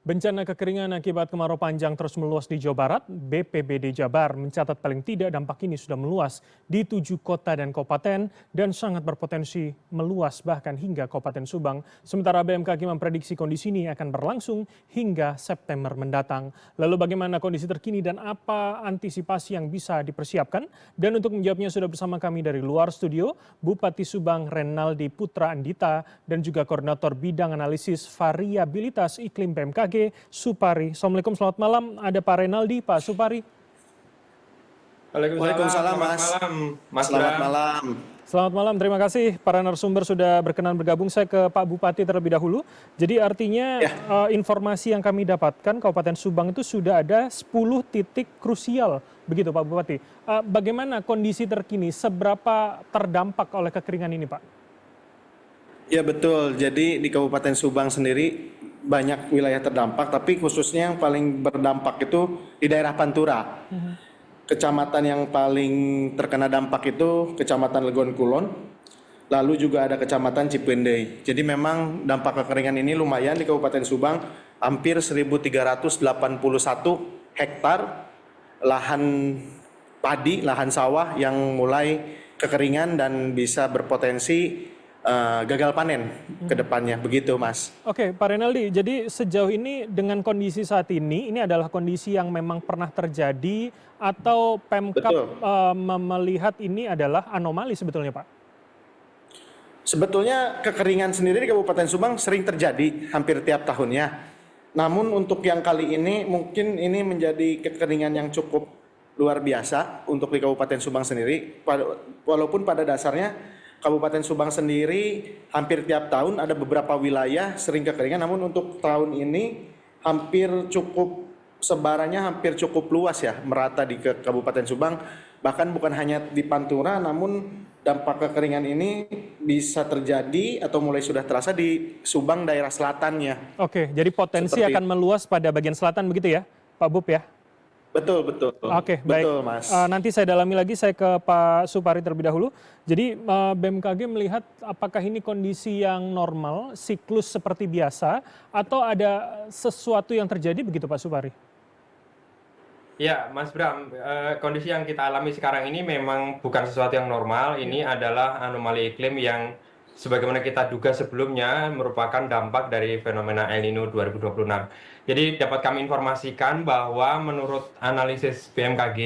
Bencana kekeringan akibat kemarau panjang terus meluas di Jawa Barat. BPBD Jabar mencatat paling tidak dampak ini sudah meluas di 7 kota dan kabupaten dan sangat berpotensi meluas bahkan hingga Kabupaten Subang. Sementara BMKG memprediksi kondisi ini akan berlangsung hingga September mendatang. Lalu bagaimana kondisi terkini dan apa antisipasi yang bisa dipersiapkan? Dan untuk menjawabnya sudah bersama kami dari luar studio, Bupati Subang Renaldi Putra Andita dan juga Koordinator Bidang Analisis Variabilitas Iklim BMKG Supari. Assalamualaikum, selamat malam. Ada Pak Renaldi, Pak Supari. Waalaikumsalam, Mas. selamat malam, Mas Selamat Bram. malam. Selamat malam, terima kasih para narasumber sudah berkenan bergabung. Saya ke Pak Bupati terlebih dahulu. Jadi artinya informasi yang kami dapatkan Kabupaten Subang itu sudah ada 10 titik krusial, begitu Pak Bupati. Bagaimana kondisi terkini, seberapa terdampak oleh kekeringan ini Pak? Ya betul, jadi di Kabupaten Subang sendiri banyak wilayah terdampak, tapi khususnya yang paling berdampak itu di daerah Pantura. Kecamatan yang paling terkena dampak itu Kecamatan Legon Kulon, lalu juga ada Kecamatan Cipendei. Jadi memang dampak kekeringan ini lumayan di Kabupaten Subang, hampir 1.381 hektar lahan padi, lahan sawah yang mulai kekeringan dan bisa berpotensi gagal panen ke depannya, begitu Mas. Oke, Pak Renaldi, jadi sejauh ini dengan kondisi saat ini adalah kondisi yang memang pernah terjadi atau Pemkab melihat ini adalah anomali sebetulnya Pak? Sebetulnya kekeringan sendiri di Kabupaten Subang sering terjadi hampir tiap tahunnya. Namun untuk yang kali ini mungkin ini menjadi kekeringan yang cukup luar biasa untuk di Kabupaten Subang sendiri. Walaupun pada dasarnya Kabupaten Subang sendiri hampir tiap tahun ada beberapa wilayah sering kekeringan, namun untuk tahun ini hampir cukup sebarannya hampir cukup luas ya, merata di Kabupaten Subang. Bahkan bukan hanya di Pantura, namun dampak kekeringan ini bisa terjadi atau mulai sudah terasa di Subang daerah selatannya. Oke, jadi potensi akan meluas pada bagian selatan begitu ya, Pak Bub ya? Betul, betul. Oke, baik. Betul, Mas. Nanti saya dalami lagi, saya ke Pak Supari terlebih dahulu. Jadi BMKG melihat apakah ini kondisi yang normal, siklus seperti biasa, atau ada sesuatu yang terjadi begitu Pak Supari? Ya, Mas Bram, kondisi yang kita alami sekarang ini memang bukan sesuatu yang normal. Ini adalah anomali iklim yang sebagaimana kita duga sebelumnya merupakan dampak dari fenomena El Nino 2026. Jadi dapat kami informasikan bahwa menurut analisis BMKG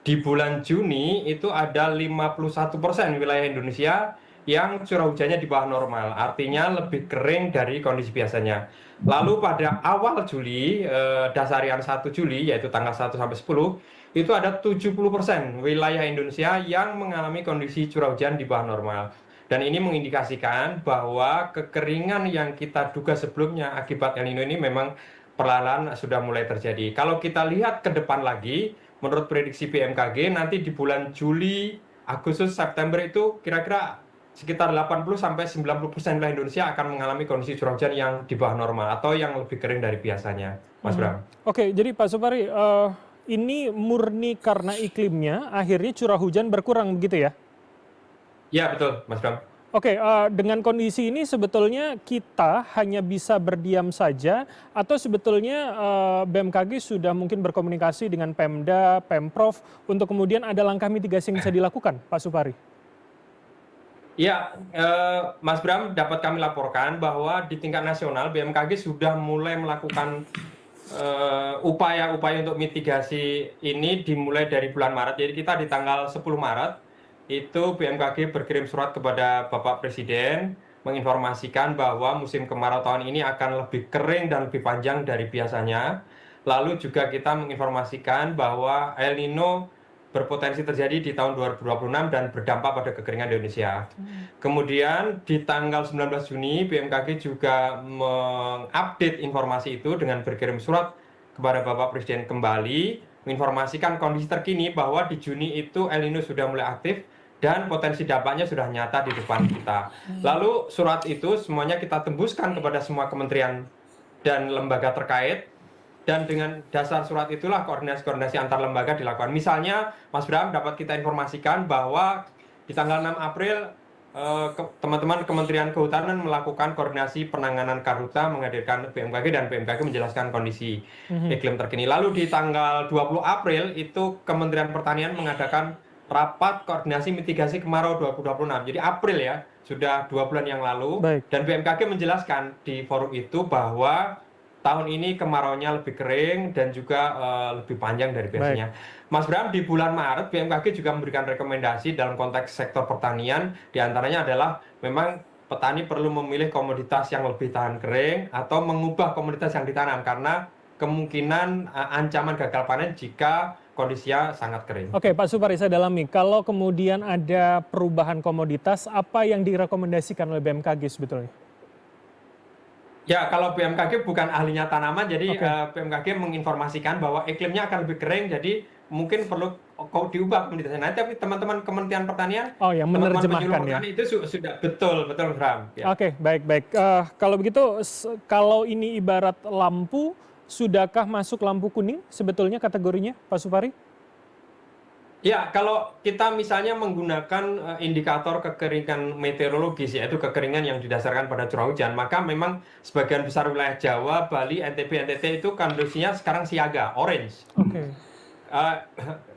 di bulan Juni itu ada 51% wilayah Indonesia yang curah hujannya di bawah normal, artinya lebih kering dari kondisi biasanya. Lalu pada awal Juli, dasarian 1 Juli yaitu tanggal 1 sampai 10, itu ada 70% wilayah Indonesia yang mengalami kondisi curah hujan di bawah normal. Dan ini mengindikasikan bahwa kekeringan yang kita duga sebelumnya akibat El Nino ini memang perlahan sudah mulai terjadi. Kalau kita lihat ke depan lagi, menurut prediksi BMKG nanti di bulan Juli, Agustus, September itu kira-kira sekitar 80-90% wilayah Indonesia akan mengalami kondisi curah hujan yang di bawah normal atau yang lebih kering dari biasanya, Mas Bram. Oke, jadi Pak Supari, ini murni karena iklimnya, akhirnya curah hujan berkurang begitu ya? Ya, betul, Mas Bram. Oke, dengan kondisi ini sebetulnya kita hanya bisa berdiam saja atau sebetulnya BMKG sudah mungkin berkomunikasi dengan Pemda, Pemprov untuk kemudian ada langkah mitigasi yang bisa dilakukan, Pak Supari? Ya, Mas Bram, dapat kami laporkan bahwa di tingkat nasional BMKG sudah mulai melakukan upaya-upaya untuk mitigasi ini dimulai dari bulan Maret. Jadi kita di tanggal 10 Maret itu BMKG berkirim surat kepada Bapak Presiden menginformasikan bahwa musim kemarau tahun ini akan lebih kering dan lebih panjang dari biasanya. Lalu juga kita menginformasikan bahwa El Nino berpotensi terjadi di tahun 2026 dan berdampak pada kekeringan di Indonesia. Kemudian di tanggal 19 Juni BMKG juga mengupdate informasi itu dengan berkirim surat kepada Bapak Presiden kembali menginformasikan kondisi terkini bahwa di Juni itu El Nino sudah mulai aktif dan potensi dampaknya sudah nyata di depan kita. Lalu surat itu semuanya kita tembuskan kepada semua kementerian dan lembaga terkait, dan dengan dasar surat itulah koordinasi-koordinasi antar lembaga dilakukan. Misalnya, Mas Bram, dapat kita informasikan bahwa di tanggal 6 April teman-teman Kementerian Kehutanan melakukan koordinasi penanganan karhutla, menghadirkan BMKG dan BMKG menjelaskan kondisi iklim terkini. Lalu di tanggal 20 April itu Kementerian Pertanian mengadakan rapat koordinasi mitigasi kemarau 2026. Jadi April ya, sudah 2 bulan yang lalu. Baik. Dan BMKG menjelaskan di forum itu bahwa tahun ini kemaraunya lebih kering dan juga lebih panjang dari biasanya. Mas Bram, di bulan Maret BMKG juga memberikan rekomendasi dalam konteks sektor pertanian, diantaranya adalah memang petani perlu memilih komoditas yang lebih tahan kering atau mengubah komoditas yang ditanam karena kemungkinan ancaman gagal panen jika kondisinya sangat kering. Oke, Pak Supari, saya dalami. Kalau kemudian ada perubahan komoditas, apa yang direkomendasikan oleh BMKG sebetulnya? Ya, kalau BMKG bukan ahlinya tanaman, jadi Oke. BMKG menginformasikan bahwa iklimnya akan lebih kering, jadi mungkin perlu diubah komoditasnya. Nanti tapi teman-teman Kementerian Pertanian, Oh, yang teman-teman menerjemahkan penyuluh ya. petani itu sudah betul Bram. Ya. Oke, baik. Kalau begitu, kalau ini ibarat lampu, sudahkah masuk lampu kuning sebetulnya kategorinya, Pak Supari? Ya, kalau kita misalnya menggunakan indikator kekeringan meteorologis, yaitu kekeringan yang didasarkan pada curah hujan, maka memang sebagian besar wilayah Jawa, Bali, NTB, NTT itu kondisinya sekarang siaga, orange. Oke.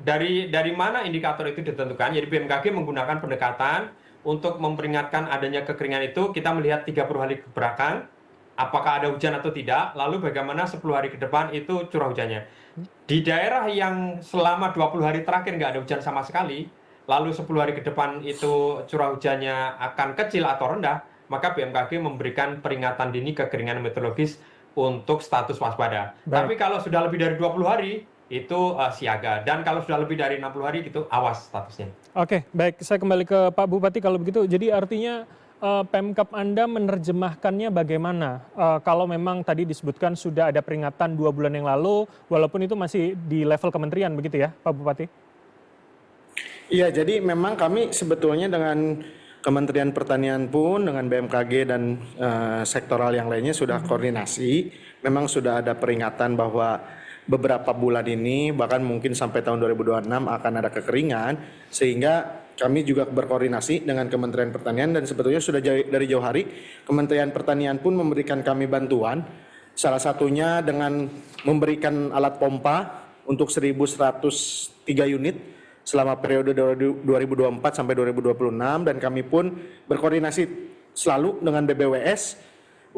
Dari mana indikator itu ditentukan? Jadi BMKG menggunakan pendekatan untuk memperingatkan adanya kekeringan itu, kita melihat 30 hari kebelakang, apakah ada hujan atau tidak, lalu bagaimana 10 hari ke depan itu curah hujannya. Di daerah yang selama 20 hari terakhir nggak ada hujan sama sekali, lalu 10 hari ke depan itu curah hujannya akan kecil atau rendah, maka BMKG memberikan peringatan dini kekeringan meteorologis untuk status waspada. Baik. Tapi kalau sudah lebih dari 20 hari, itu siaga. Dan kalau sudah lebih dari 60 hari, itu awas statusnya. Oke, baik. Saya kembali ke Pak Bupati kalau begitu. Jadi artinya Pemkab Anda menerjemahkannya bagaimana? Kalau memang tadi disebutkan sudah ada peringatan 2 bulan yang lalu, walaupun itu masih di level kementerian begitu ya, Pak Bupati? Iya, jadi memang kami sebetulnya dengan Kementerian Pertanian pun, dengan BMKG dan sektoral yang lainnya sudah koordinasi. Memang sudah ada peringatan bahwa beberapa bulan ini, bahkan mungkin sampai tahun 2026 akan ada kekeringan, sehingga kami juga berkoordinasi dengan Kementerian Pertanian dan sebetulnya sudah dari jauh hari Kementerian Pertanian pun memberikan kami bantuan, salah satunya dengan memberikan alat pompa untuk 1.103 unit selama periode 2024 sampai 2026, dan kami pun berkoordinasi selalu dengan BBWS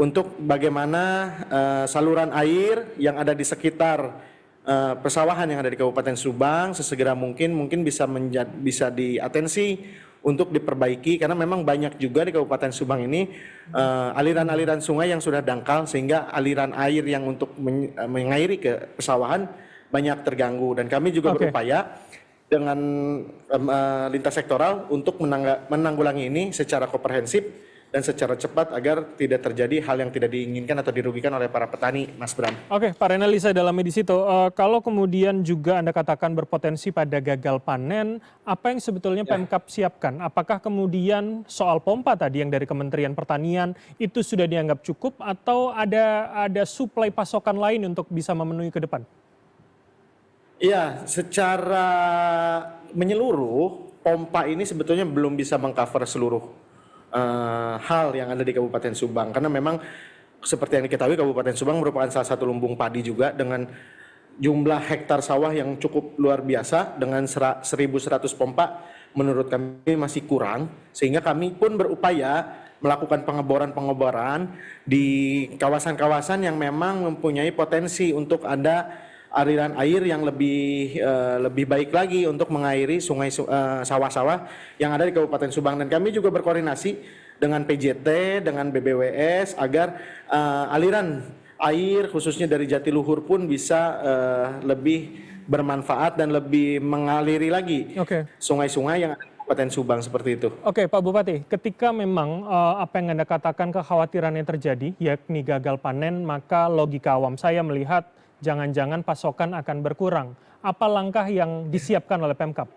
untuk bagaimana saluran air yang ada di sekitar persawahan yang ada di Kabupaten Subang sesegera mungkin bisa diatensi untuk diperbaiki, karena memang banyak juga di Kabupaten Subang ini aliran-aliran sungai yang sudah dangkal sehingga aliran air yang untuk mengairi ke persawahan banyak terganggu, dan kami juga berupaya dengan lintas sektoral untuk menanggulangi ini secara komprehensif dan secara cepat agar tidak terjadi hal yang tidak diinginkan atau dirugikan oleh para petani, Mas Bram. Oke, Pak Renali, saya dalami di situ. Kalau kemudian juga Anda katakan berpotensi pada gagal panen, apa yang sebetulnya Pemkab siapkan? Apakah kemudian soal pompa tadi yang dari Kementerian Pertanian itu sudah dianggap cukup atau ada suplai pasokan lain untuk bisa memenuhi ke depan? Iya, secara menyeluruh, pompa ini sebetulnya belum bisa mengcover seluruh hal yang ada di Kabupaten Subang, karena memang seperti yang diketahui Kabupaten Subang merupakan salah satu lumbung padi juga dengan jumlah hektar sawah yang cukup luar biasa. Dengan 1.100 pompa menurut kami masih kurang, sehingga kami pun berupaya melakukan pengeboran di kawasan-kawasan yang memang mempunyai potensi untuk ada aliran air yang lebih baik lagi untuk mengairi sungai sawah-sawah yang ada di Kabupaten Subang. Dan kami juga berkoordinasi dengan PJT, dengan BBWS agar aliran air khususnya dari Jatiluhur pun bisa lebih bermanfaat dan lebih mengaliri lagi sungai-sungai yang ada di Kabupaten Subang seperti itu. Oke, Pak Bupati, ketika memang apa yang Anda katakan kekhawatiran yang terjadi, yakni gagal panen, maka logika awam saya melihat jangan-jangan pasokan akan berkurang. Apa langkah yang disiapkan oleh Pemkab?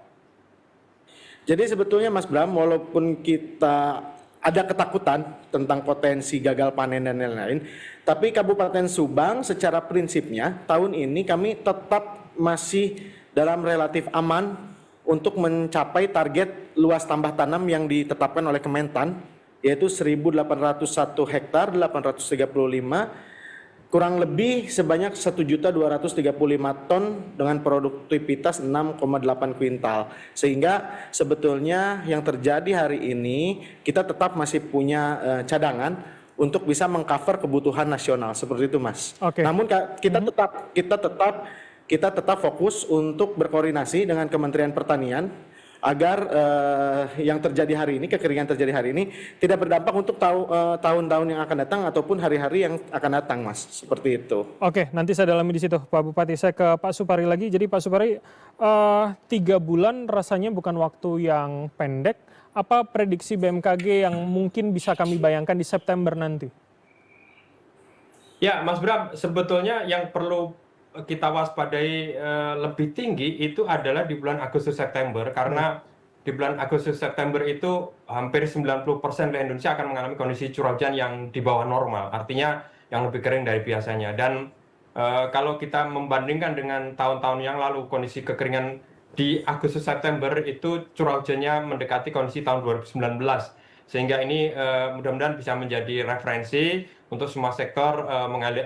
Jadi sebetulnya Mas Bram, walaupun kita ada ketakutan tentang potensi gagal panen dan lain-lain, tapi Kabupaten Subang secara prinsipnya tahun ini kami tetap masih dalam relatif aman untuk mencapai target luas tambah tanam yang ditetapkan oleh Kementan, yaitu 1.801 hektar 835, kurang lebih sebanyak 1.235 ton dengan produktivitas 6,8 kuintal. Sehingga sebetulnya yang terjadi hari ini kita tetap masih punya cadangan untuk bisa mengcover kebutuhan nasional seperti itu, Mas. Oke. Namun kita tetap fokus untuk berkoordinasi dengan Kementerian Pertanian agar yang terjadi hari ini, kekeringan terjadi hari ini tidak berdampak untuk tahun-tahun yang akan datang ataupun hari-hari yang akan datang, Mas. Seperti itu. Oke, nanti saya dalami di situ, Pak Bupati. Saya ke Pak Supari lagi. Jadi Pak Supari, 3 bulan rasanya bukan waktu yang pendek. Apa prediksi BMKG yang mungkin bisa kami bayangkan di September nanti? Ya, Mas Bram, sebetulnya yang perlu kita waspadai lebih tinggi itu adalah di bulan Agustus September, karena di bulan Agustus September itu hampir 90% wilayah Indonesia akan mengalami kondisi curah hujan yang di bawah normal, artinya yang lebih kering dari biasanya. Dan kalau kita membandingkan dengan tahun-tahun yang lalu, kondisi kekeringan di Agustus September itu curah hujannya mendekati kondisi tahun 2019, sehingga ini mudah-mudahan bisa menjadi referensi untuk semua sektor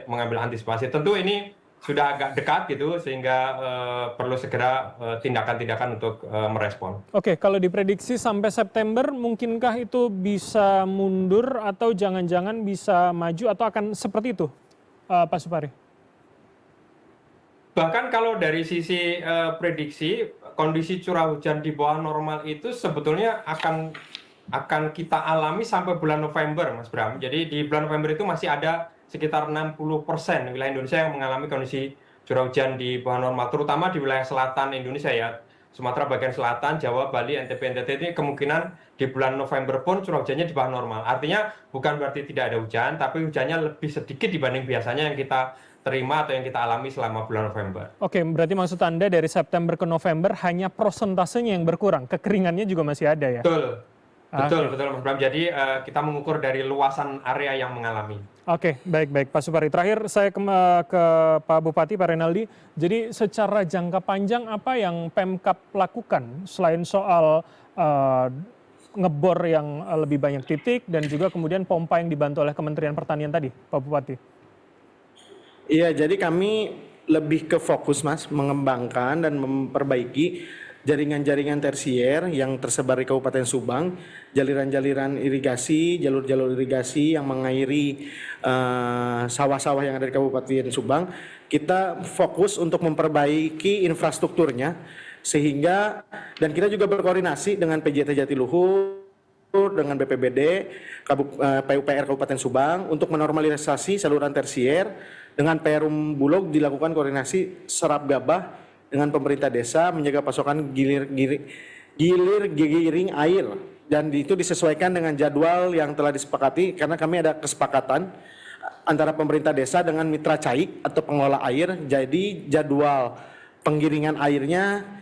mengambil antisipasi. Tentu ini sudah agak dekat gitu, sehingga perlu segera tindakan-tindakan untuk merespon. Oke, kalau diprediksi sampai September, mungkinkah itu bisa mundur atau jangan-jangan bisa maju atau akan seperti itu, Pak Supari? Bahkan kalau dari sisi prediksi, kondisi curah hujan di bawah normal itu sebetulnya akan kita alami sampai bulan November, Mas Bram. Jadi di bulan November itu masih ada sekitar 60% wilayah Indonesia yang mengalami kondisi curah hujan di bawah normal, terutama di wilayah selatan Indonesia ya, Sumatera bagian selatan, Jawa, Bali, NTB, NTT ini kemungkinan di bulan November pun curah hujannya di bawah normal. Artinya bukan berarti tidak ada hujan, tapi hujannya lebih sedikit dibanding biasanya yang kita terima atau yang kita alami selama bulan November. Oke, berarti maksud Anda dari September ke November hanya prosentasenya yang berkurang, kekeringannya juga masih ada ya? Betul, Mas Bram. Jadi kita mengukur dari luasan area yang mengalami. Oke, baik Pak Supari. Terakhir saya ke Pak Bupati, Pak Renaldi. Jadi secara jangka panjang apa yang Pemkab lakukan selain soal ngebor yang lebih banyak titik dan juga kemudian pompa yang dibantu oleh Kementerian Pertanian tadi, Pak Bupati? Iya, jadi kami lebih ke fokus, Mas, mengembangkan dan memperbaiki jaringan-jaringan tersier yang tersebar di Kabupaten Subang, jaliran-jaliran irigasi, jalur-jalur irigasi yang mengairi sawah-sawah yang ada di Kabupaten Subang. Kita fokus untuk memperbaiki infrastrukturnya, sehingga dan kita juga berkoordinasi dengan PJT Jatiluhur, dengan BPBD, PUPR Kabupaten Subang untuk menormalisasi saluran tersier. Dengan Perum Bulog dilakukan koordinasi serap gabah dengan pemerintah desa menjaga pasokan giring air, dan itu disesuaikan dengan jadwal yang telah disepakati karena kami ada kesepakatan antara pemerintah desa dengan mitra caik atau pengelola air. Jadi jadwal penggiringan airnya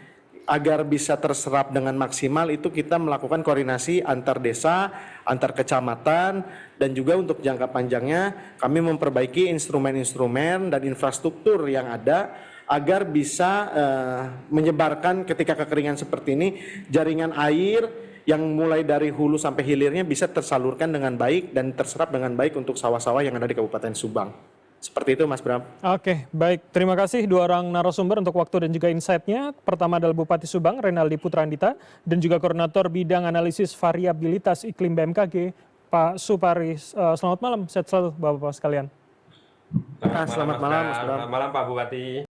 agar bisa terserap dengan maksimal itu kita melakukan koordinasi antar desa, antar kecamatan, dan juga untuk jangka panjangnya kami memperbaiki instrumen-instrumen dan infrastruktur yang ada agar bisa menyebarkan ketika kekeringan seperti ini, jaringan air yang mulai dari hulu sampai hilirnya bisa tersalurkan dengan baik dan terserap dengan baik untuk sawah-sawah yang ada di Kabupaten Subang. Seperti itu, Mas Bram. Oke, baik. Terima kasih dua orang narasumber untuk waktu dan juga insight-nya. Pertama adalah Bupati Subang, Renaldi Putrandita, dan juga Koordinator Bidang Analisis Variabilitas Iklim BMKG, Pak Supari. Selamat malam, sehat selalu Bapak-Bapak sekalian. Selamat malam, Mas Bram. Selamat malam, Pak Bupati.